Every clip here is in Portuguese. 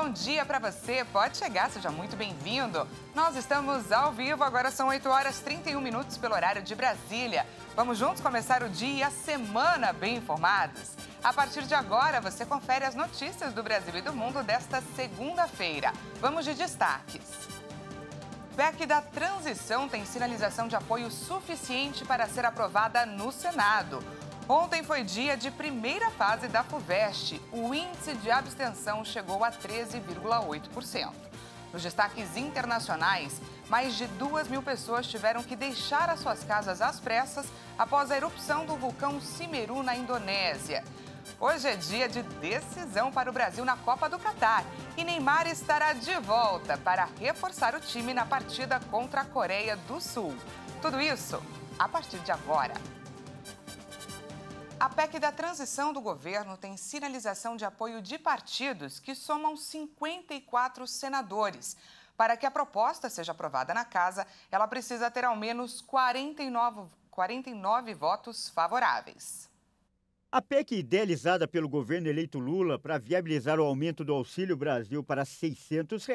bom dia para você. Pode chegar, seja muito bem-vindo. Nós estamos ao vivo, agora são 8 horas 31 minutos pelo horário de Brasília. Vamos juntos começar o dia e a semana bem informados. A partir de agora, você confere as notícias do Brasil e do mundo desta segunda-feira. Vamos de destaques. PEC da transição tem sinalização de apoio suficiente para ser aprovada no Senado. Ontem foi dia de primeira fase da FUVEST. O índice de abstenção chegou a 13,8%. Nos destaques internacionais, mais de 2.000 pessoas tiveram que deixar as suas casas às pressas após a erupção do vulcão Semeru na Indonésia. Hoje é dia de decisão para o Brasil na Copa do Catar e Neymar estará de volta para reforçar o time na partida contra a Coreia do Sul. Tudo isso a partir de agora. A PEC da transição do governo tem sinalização de apoio de partidos que somam 54 senadores. Para que a proposta seja aprovada na casa, ela precisa ter ao menos 49 votos favoráveis. A PEC idealizada pelo governo eleito Lula para viabilizar o aumento do Auxílio Brasil para R$ 600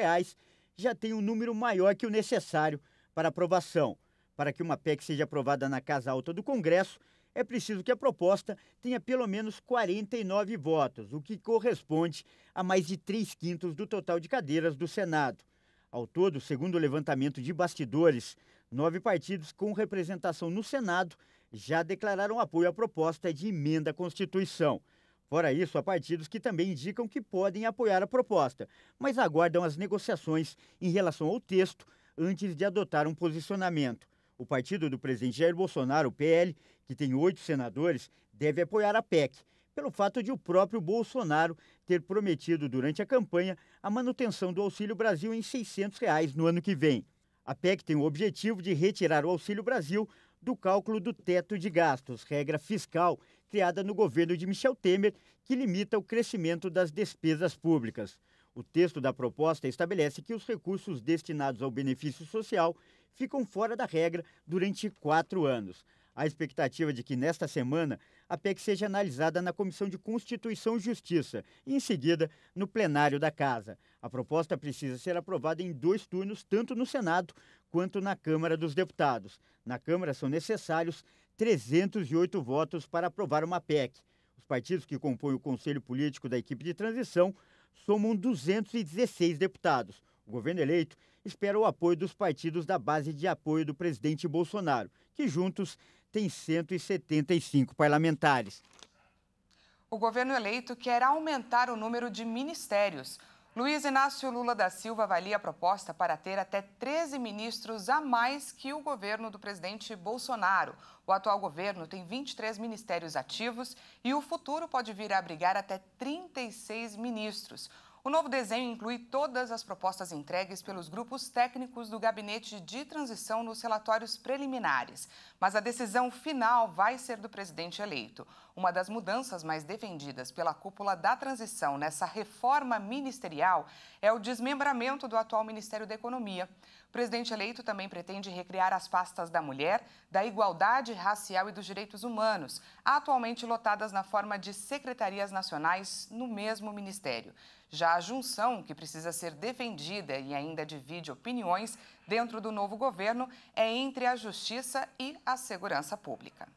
já tem um número maior que o necessário para aprovação. Para que uma PEC seja aprovada na Casa Alta do Congresso, é preciso que a proposta tenha pelo menos 49 votos, o que corresponde a mais de 3/5 do total de cadeiras do Senado. Ao todo, segundo o levantamento de bastidores, 9 partidos com representação no Senado já declararam apoio à proposta de emenda à Constituição. Fora isso, há partidos que também indicam que podem apoiar a proposta, mas aguardam as negociações em relação ao texto antes de adotar um posicionamento. O partido do presidente Jair Bolsonaro, o PL, que tem 8 senadores, deve apoiar a PEC, pelo fato de o próprio Bolsonaro ter prometido durante a campanha a manutenção do Auxílio Brasil em R$ 600 no ano que vem. A PEC tem o objetivo de retirar o Auxílio Brasil do cálculo do teto de gastos, regra fiscal criada no governo de Michel Temer, que limita o crescimento das despesas públicas. O texto da proposta estabelece que os recursos destinados ao benefício social ficam fora da regra durante 4 anos. A expectativa de que, nesta semana, a PEC seja analisada na Comissão de Constituição e Justiça e, em seguida, no plenário da Casa. A proposta precisa ser aprovada em 2 turnos, tanto no Senado quanto na Câmara dos Deputados. Na Câmara são necessários 308 votos para aprovar uma PEC. Os partidos que compõem o Conselho Político da equipe de transição somam 216 deputados. O governo eleito espera o apoio dos partidos da base de apoio do presidente Bolsonaro, que juntos têm 175 parlamentares. O governo eleito quer aumentar o número de ministérios. Luiz Inácio Lula da Silva avalia a proposta para ter até 13 ministros a mais que o governo do presidente Bolsonaro. O atual governo tem 23 ministérios ativos e o futuro pode vir a abrigar até 36 ministros. O novo desenho inclui todas as propostas entregues pelos grupos técnicos do Gabinete de Transição nos relatórios preliminares. Mas a decisão final vai ser do presidente eleito. Uma das mudanças mais defendidas pela cúpula da transição nessa reforma ministerial é o desmembramento do atual Ministério da Economia. O presidente eleito também pretende recriar as pastas da mulher, da igualdade racial e dos direitos humanos, atualmente lotadas na forma de secretarias nacionais no mesmo ministério. Já a junção, que precisa ser defendida e ainda divide opiniões dentro do novo governo, é entre a Justiça e a Segurança Pública.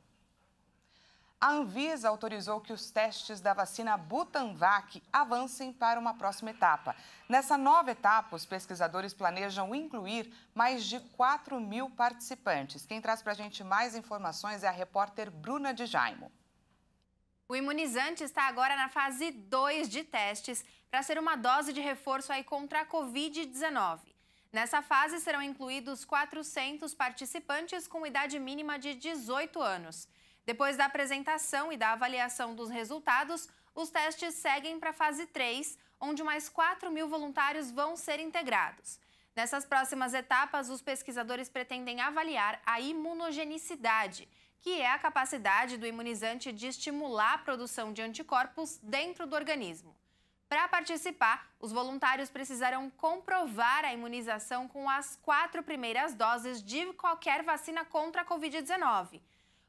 A Anvisa autorizou que os testes da vacina Butanvac avancem para uma próxima etapa. Nessa nova etapa, os pesquisadores planejam incluir mais de 4.000 participantes. Quem traz para a gente mais informações é a repórter Bruna de Jaimo. O imunizante está agora na fase 2 de testes para ser uma dose de reforço aí contra a Covid-19. Nessa fase serão incluídos 400 participantes com idade mínima de 18 anos. Depois da apresentação e da avaliação dos resultados, os testes seguem para a fase 3, onde mais 4.000 voluntários vão ser integrados. Nessas próximas etapas, os pesquisadores pretendem avaliar a imunogenicidade, que é a capacidade do imunizante de estimular a produção de anticorpos dentro do organismo. Para participar, os voluntários precisarão comprovar a imunização com as 4 primeiras doses de qualquer vacina contra a Covid-19.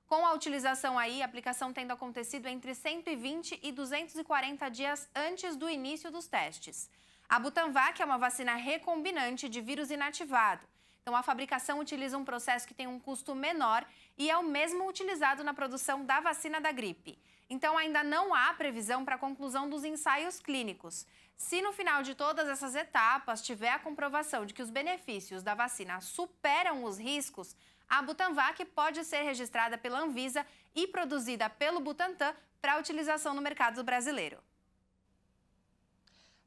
Com a utilização aí, a aplicação tendo acontecido entre 120 e 240 dias antes do início dos testes. A Butanvac é uma vacina recombinante de vírus inativado. Então, a fabricação utiliza um processo que tem um custo menor e é o mesmo utilizado na produção da vacina da gripe. Então, ainda não há previsão para a conclusão dos ensaios clínicos. Se no final de todas essas etapas tiver a comprovação de que os benefícios da vacina superam os riscos, a Butanvac pode ser registrada pela Anvisa e produzida pelo Butantan para utilização no mercado brasileiro.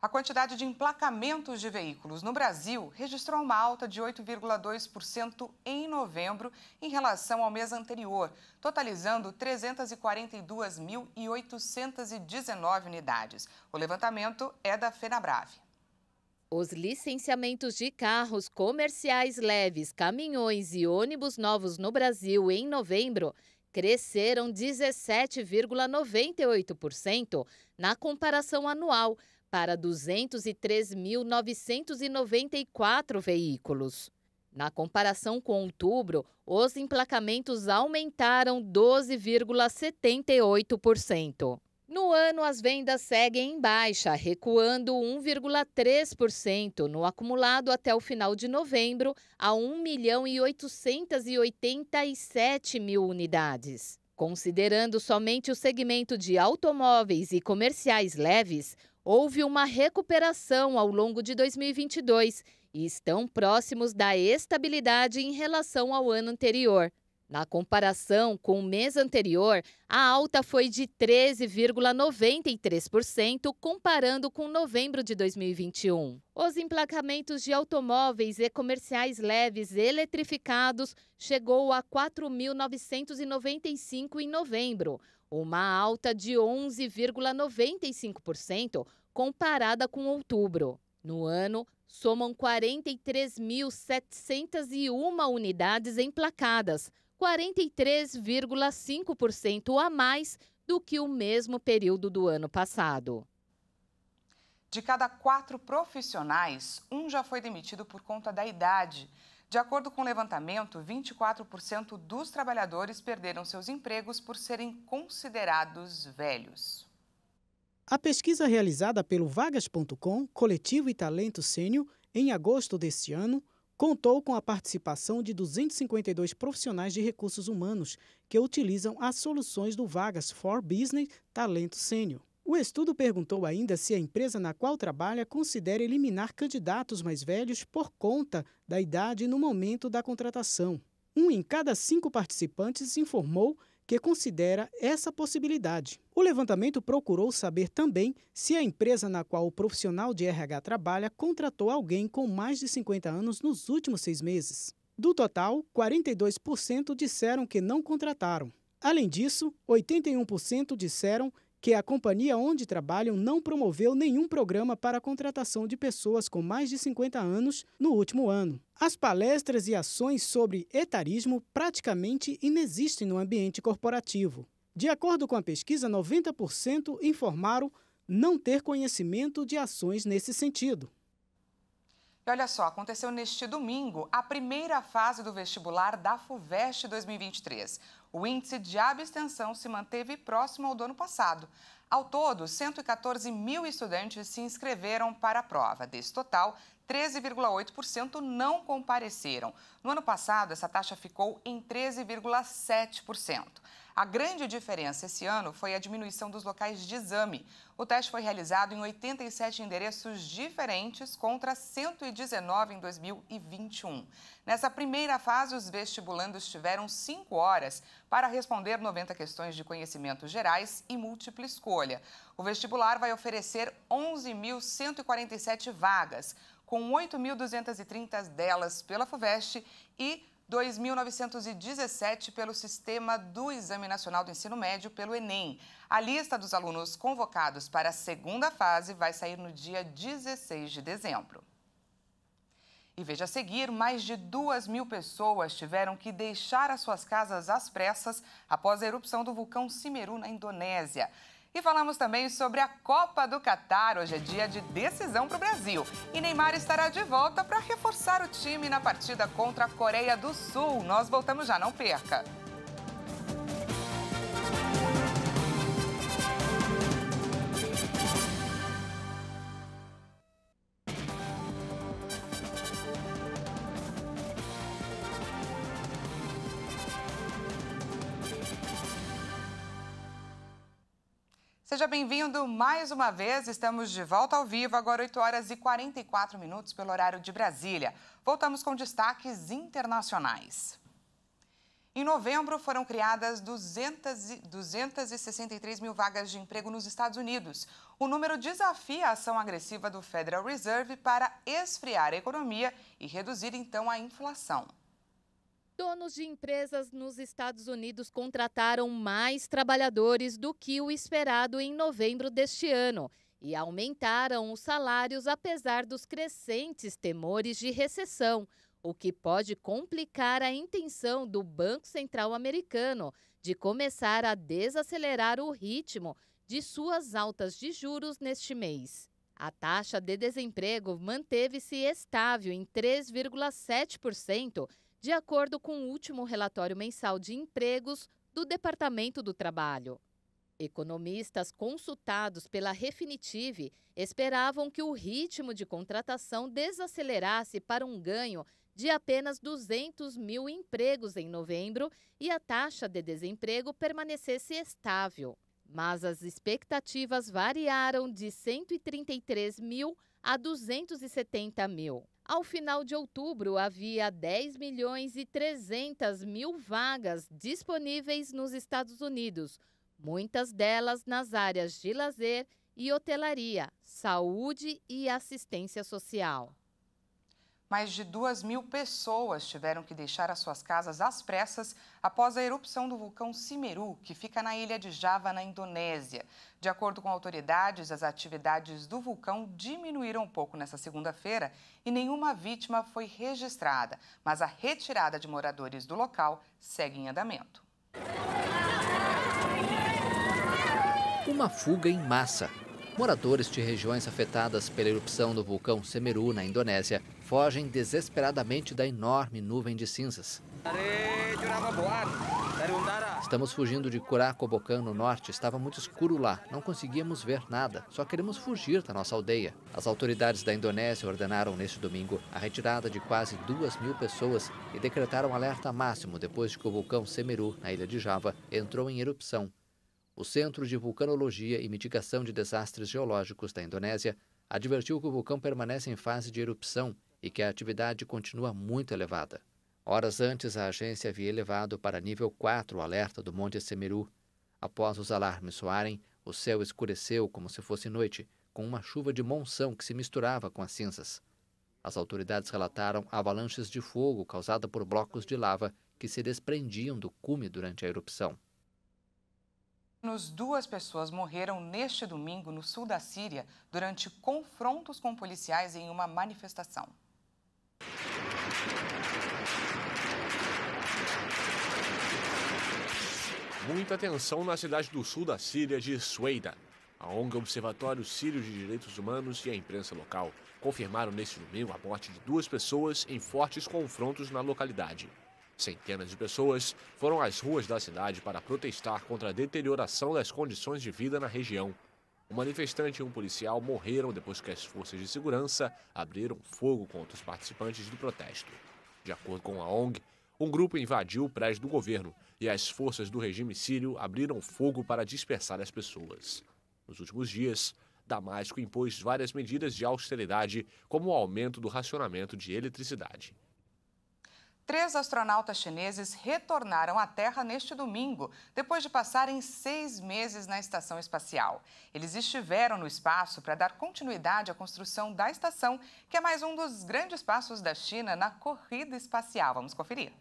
A quantidade de emplacamentos de veículos no Brasil registrou uma alta de 8,2% em novembro em relação ao mês anterior, totalizando 342.819 unidades. O levantamento é da FenaBrave. Os licenciamentos de carros comerciais leves, caminhões e ônibus novos no Brasil em novembro cresceram 17,98% na comparação anual, para 203.994 veículos. Na comparação com outubro, os emplacamentos aumentaram 12,78%. No ano, as vendas seguem em baixa, recuando 1,3% no acumulado até o final de novembro, a 1.887.000 unidades. Considerando somente o segmento de automóveis e comerciais leves, houve uma recuperação ao longo de 2022 e estão próximos da estabilidade em relação ao ano anterior. Na comparação com o mês anterior, a alta foi de 13,93%, comparando com novembro de 2021. Os emplacamentos de automóveis e comerciais leves eletrificados chegou a 4.995 em novembro, uma alta de 11,95% comparada com outubro. No ano, somam 43.701 unidades emplacadas, 43,5% a mais do que o mesmo período do ano passado. De cada 4 profissionais, um já foi demitido por conta da idade. De acordo com o levantamento, 24% dos trabalhadores perderam seus empregos por serem considerados velhos. A pesquisa realizada pelo Vagas.com, Coletivo e Talento Sênior, em agosto deste ano, contou com a participação de 252 profissionais de recursos humanos que utilizam as soluções do Vagas for Business Talento Sênior. O estudo perguntou ainda se a empresa na qual trabalha considera eliminar candidatos mais velhos por conta da idade no momento da contratação. 1 em cada 5 participantes informou que considera essa possibilidade. O levantamento procurou saber também se a empresa na qual o profissional de RH trabalha contratou alguém com mais de 50 anos nos últimos 6 meses. Do total, 42% disseram que não contrataram. Além disso, 81% disseram que a companhia onde trabalham não promoveu nenhum programa para a contratação de pessoas com mais de 50 anos no último ano. As palestras e ações sobre etarismo praticamente inexistem no ambiente corporativo. De acordo com a pesquisa, 90% informaram não ter conhecimento de ações nesse sentido. E olha só, aconteceu neste domingo a primeira fase do vestibular da FUVEST 2023. O índice de abstenção se manteve próximo ao do ano passado. Ao todo, 114 mil estudantes se inscreveram para a prova. Desse total, 13,8% não compareceram. No ano passado, essa taxa ficou em 13,7%. A grande diferença esse ano foi a diminuição dos locais de exame. O teste foi realizado em 87 endereços diferentes contra 119 em 2021. Nessa primeira fase, os vestibulandos tiveram 5 horas para responder 90 questões de conhecimentos gerais e múltipla escolha. O vestibular vai oferecer 11.147 vagas, com 8.230 delas pela FUVEST e 2.917 pelo Sistema do Exame Nacional do Ensino Médio, pelo Enem. A lista dos alunos convocados para a segunda fase vai sair no dia 16 de dezembro. E veja a seguir, mais de 2.000 pessoas tiveram que deixar as suas casas às pressas após a erupção do vulcão Semeru na Indonésia. E falamos também sobre a Copa do Catar. Hoje é dia de decisão para o Brasil. E Neymar estará de volta para reforçar o time na partida contra a Coreia do Sul. Nós voltamos já, não perca! Seja bem-vindo mais uma vez, estamos de volta ao vivo, agora 8 horas e 44 minutos pelo horário de Brasília. Voltamos com destaques internacionais. Em novembro, foram criadas 263 mil vagas de emprego nos Estados Unidos. O número desafia a ação agressiva do Federal Reserve para esfriar a economia e reduzir, então, a inflação. Donos de empresas nos Estados Unidos contrataram mais trabalhadores do que o esperado em novembro deste ano e aumentaram os salários apesar dos crescentes temores de recessão, o que pode complicar a intenção do Banco Central americano de começar a desacelerar o ritmo de suas altas de juros neste mês. A taxa de desemprego manteve-se estável em 3,7%, de acordo com o último relatório mensal de empregos do Departamento do Trabalho. Economistas consultados pela Refinitiv esperavam que o ritmo de contratação desacelerasse para um ganho de apenas 200 mil empregos em novembro e a taxa de desemprego permanecesse estável. Mas as expectativas variaram de 133 mil a 270 mil. Ao final de outubro, havia 10 milhões e 300 mil vagas disponíveis nos Estados Unidos, muitas delas nas áreas de lazer e hotelaria, saúde e assistência social. Mais de 2.000 pessoas tiveram que deixar as suas casas às pressas após a erupção do vulcão Semeru, que fica na ilha de Java, na Indonésia. De acordo com autoridades, as atividades do vulcão diminuíram um pouco nesta segunda-feira e nenhuma vítima foi registrada, mas a retirada de moradores do local segue em andamento. Uma fuga em massa. Moradores de regiões afetadas pela erupção do vulcão Semeru, na Indonésia, fogem desesperadamente da enorme nuvem de cinzas. Estamos fugindo de Curacobocan, no norte. Estava muito escuro lá. Não conseguíamos ver nada. Só queremos fugir da nossa aldeia. As autoridades da Indonésia ordenaram neste domingo a retirada de quase 2.000 pessoas e decretaram alerta máximo depois de que o vulcão Semeru, na ilha de Java, entrou em erupção. O Centro de Vulcanologia e Mitigação de Desastres Geológicos da Indonésia advertiu que o vulcão permanece em fase de erupção e que a atividade continua muito elevada. Horas antes, a agência havia elevado para nível 4 o alerta do Monte Semeru. Após os alarmes soarem, o céu escureceu como se fosse noite, com uma chuva de monção que se misturava com as cinzas. As autoridades relataram avalanches de fogo causada por blocos de lava que se desprendiam do cume durante a erupção. 2 pessoas morreram neste domingo no sul da Síria durante confrontos com policiais em uma manifestação. Muita tensão na cidade do sul da Síria de Sueida. A ONG Observatório Sírio de Direitos Humanos e a imprensa local confirmaram neste domingo a morte de 2 pessoas em fortes confrontos na localidade. Centenas de pessoas foram às ruas da cidade para protestar contra a deterioração das condições de vida na região. Um manifestante e um policial morreram depois que as forças de segurança abriram fogo contra os participantes do protesto. De acordo com a ONG, um grupo invadiu o prédio do governo e as forças do regime sírio abriram fogo para dispersar as pessoas. Nos últimos dias, Damasco impôs várias medidas de austeridade, como o aumento do racionamento de eletricidade. 3 astronautas chineses retornaram à Terra neste domingo, depois de passarem 6 meses na estação espacial. Eles estiveram no espaço para dar continuidade à construção da estação, que é mais um dos grandes passos da China na corrida espacial. Vamos conferir.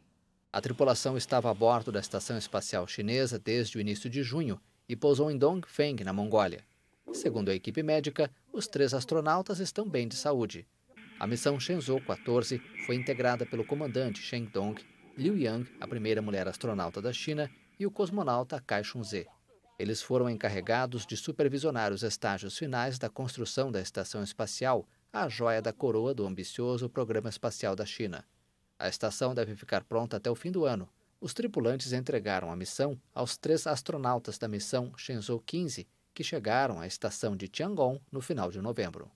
A tripulação estava a bordo da estação espacial chinesa desde o início de junho e pousou em Dongfeng, na Mongólia. Segundo a equipe médica, os 3 astronautas estão bem de saúde. A missão Shenzhou 14 foi integrada pelo comandante Shen Dong, Liu Yang, a primeira mulher astronauta da China, e o cosmonauta Kai Chun-ze. Eles foram encarregados de supervisionar os estágios finais da construção da estação espacial, a joia da coroa do ambicioso programa espacial da China. A estação deve ficar pronta até o fim do ano. Os tripulantes entregaram a missão aos 3 astronautas da missão Shenzhou 15, que chegaram à estação de Tiangong no final de novembro.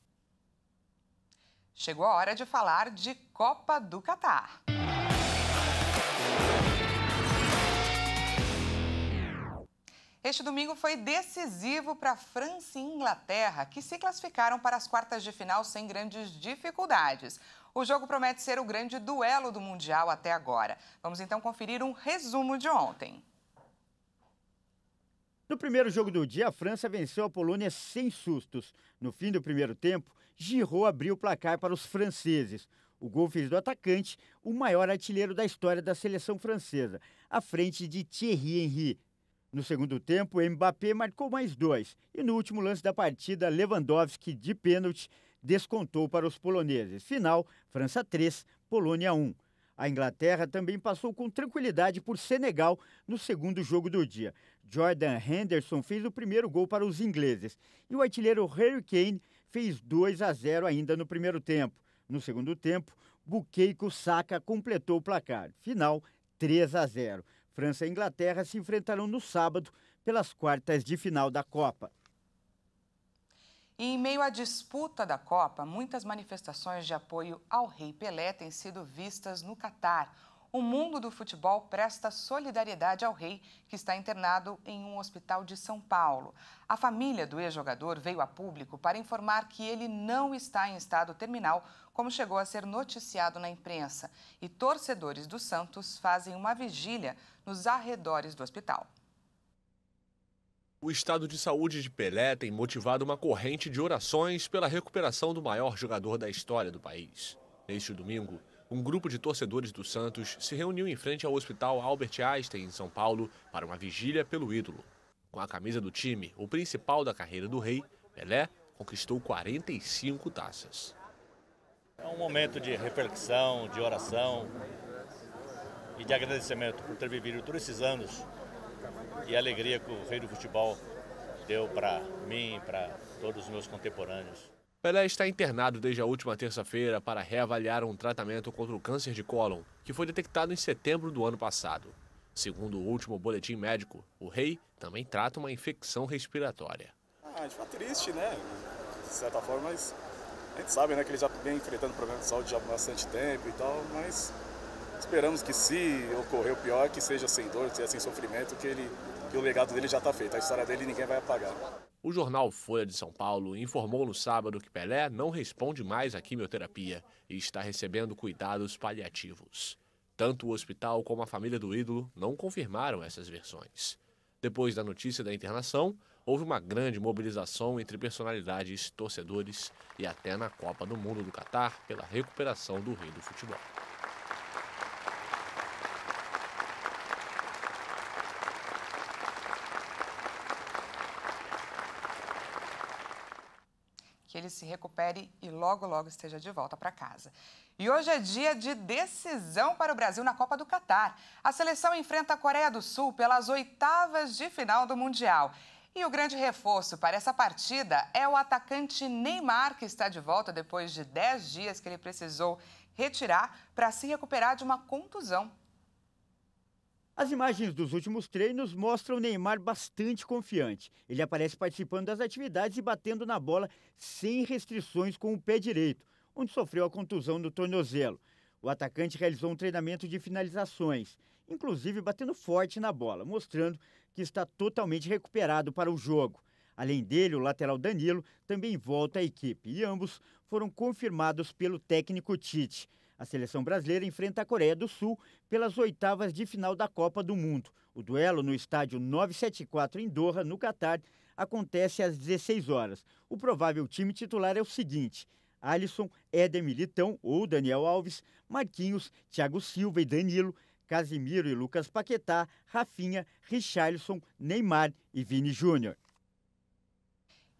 Chegou a hora de falar de Copa do Catar. Este domingo foi decisivo para França e Inglaterra, que se classificaram para as quartas de final sem grandes dificuldades. O jogo promete ser o grande duelo do Mundial até agora. Vamos então conferir um resumo de ontem. No primeiro jogo do dia, a França venceu a Polônia sem sustos. No fim do primeiro tempo, Giroud abriu o placar para os franceses. O gol fez do atacante o maior artilheiro da história da seleção francesa, à frente de Thierry Henry. No segundo tempo, Mbappé marcou mais 2 e no último lance da partida, Lewandowski, de pênalti, descontou para os poloneses. Final, França 3, Polônia 1. A Inglaterra também passou com tranquilidade por Senegal no segundo jogo do dia. Jordan Henderson fez o primeiro gol para os ingleses e o artilheiro Harry Kane fez 2-0 ainda no primeiro tempo. No segundo tempo, Bukayo Saka completou o placar. Final, 3-0. França e Inglaterra se enfrentarão no sábado pelas quartas de final da Copa. E em meio à disputa da Copa, muitas manifestações de apoio ao Rei Pelé têm sido vistas no Catar. O mundo do futebol presta solidariedade ao rei, que está internado em um hospital de São Paulo. A família do ex-jogador veio a público para informar que ele não está em estado terminal, como chegou a ser noticiado na imprensa. E torcedores do Santos fazem uma vigília nos arredores do hospital. O estado de saúde de Pelé tem motivado uma corrente de orações pela recuperação do maior jogador da história do país. Neste domingo, um grupo de torcedores do Santos se reuniu em frente ao Hospital Albert Einstein, em São Paulo, para uma vigília pelo ídolo. Com a camisa do time, o principal da carreira do rei, Pelé conquistou 45 taças. É um momento de reflexão, de oração e de agradecimento por ter vivido todos esses anos e a alegria que o rei do futebol deu para mim e para todos os meus contemporâneos. Pelé está internado desde a última terça-feira para reavaliar um tratamento contra o câncer de cólon, que foi detectado em setembro do ano passado. Segundo o último boletim médico, o rei também trata uma infecção respiratória. A gente fica triste, né? De certa forma, mas a gente sabe, né, que ele já vem enfrentando problemas de saúde já há bastante tempo e tal, mas esperamos que, se ocorrer o pior, que seja sem dor, que seja sem sofrimento, que o legado dele já está feito, a história dele ninguém vai apagar. O jornal Folha de São Paulo informou no sábado que Pelé não responde mais à quimioterapia e está recebendo cuidados paliativos. Tanto o hospital como a família do ídolo não confirmaram essas versões. Depois da notícia da internação, houve uma grande mobilização entre personalidades, torcedores e até na Copa do Mundo do Catar pela recuperação do rei do futebol. Que ele se recupere e logo, logo esteja de volta para casa. E hoje é dia de decisão para o Brasil na Copa do Catar. A seleção enfrenta a Coreia do Sul pelas oitavas de final do Mundial. E o grande reforço para essa partida é o atacante Neymar, que está de volta depois de 10 dias que ele precisou retirar para se recuperar de uma contusão. As imagens dos últimos treinos mostram o Neymar bastante confiante. Ele aparece participando das atividades e batendo na bola sem restrições com o pé direito, onde sofreu a contusão no tornozelo. O atacante realizou um treinamento de finalizações, inclusive batendo forte na bola, mostrando que está totalmente recuperado para o jogo. Além dele, o lateral Danilo também volta à equipe e ambos foram confirmados pelo técnico Tite. A seleção brasileira enfrenta a Coreia do Sul pelas oitavas de final da Copa do Mundo. O duelo no estádio 974 em Doha, no Catar, acontece às 16 horas. O provável time titular é o seguinte: Alisson, Éder Militão ou Daniel Alves, Marquinhos, Thiago Silva e Danilo, Casemiro e Lucas Paquetá, Rafinha, Richarlison, Neymar e Vini Júnior.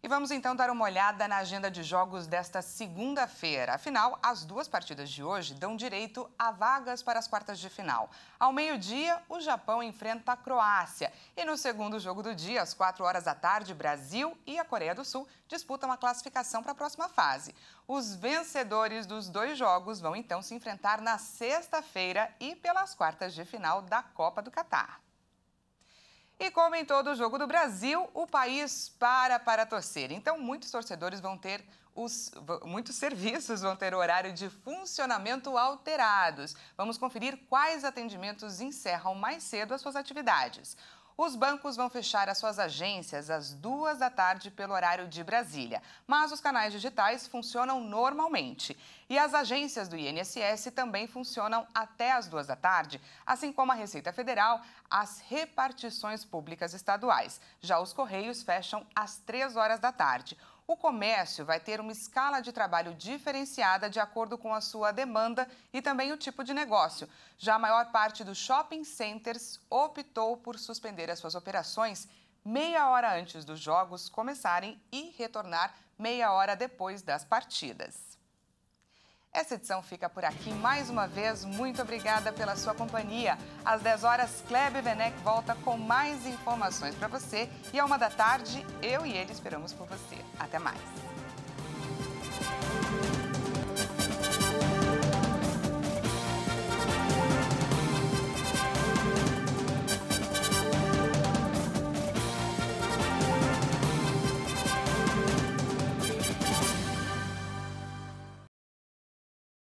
E vamos então dar uma olhada na agenda de jogos desta segunda-feira. Afinal, as duas partidas de hoje dão direito a vagas para as quartas de final. Ao meio-dia, o Japão enfrenta a Croácia. E no segundo jogo do dia, às 4 horas da tarde, Brasil e a Coreia do Sul disputam a classificação para a próxima fase. Os vencedores dos dois jogos vão então se enfrentar na sexta-feira e pelas quartas de final da Copa do Catar. E como em todo jogo do Brasil, o país para torcer. Então, muitos torcedores muitos serviços vão ter horário de funcionamento alterados. Vamos conferir quais atendimentos encerram mais cedo as suas atividades. Os bancos vão fechar as suas agências às 2 da tarde pelo horário de Brasília, mas os canais digitais funcionam normalmente. E as agências do INSS também funcionam até às 2 da tarde, assim como a Receita Federal, as repartições públicas estaduais. Já os Correios fecham às 3 horas da tarde. O comércio vai ter uma escala de trabalho diferenciada de acordo com a sua demanda e também o tipo de negócio. Já a maior parte dos shopping centers optou por suspender as suas operações meia hora antes dos jogos começarem e retornar meia hora depois das partidas. Essa edição fica por aqui. Mais uma vez, muito obrigada pela sua companhia. Às 10 horas, Kleber Werneck volta com mais informações para você. E à 1 da tarde, eu e ele esperamos por você. Até mais.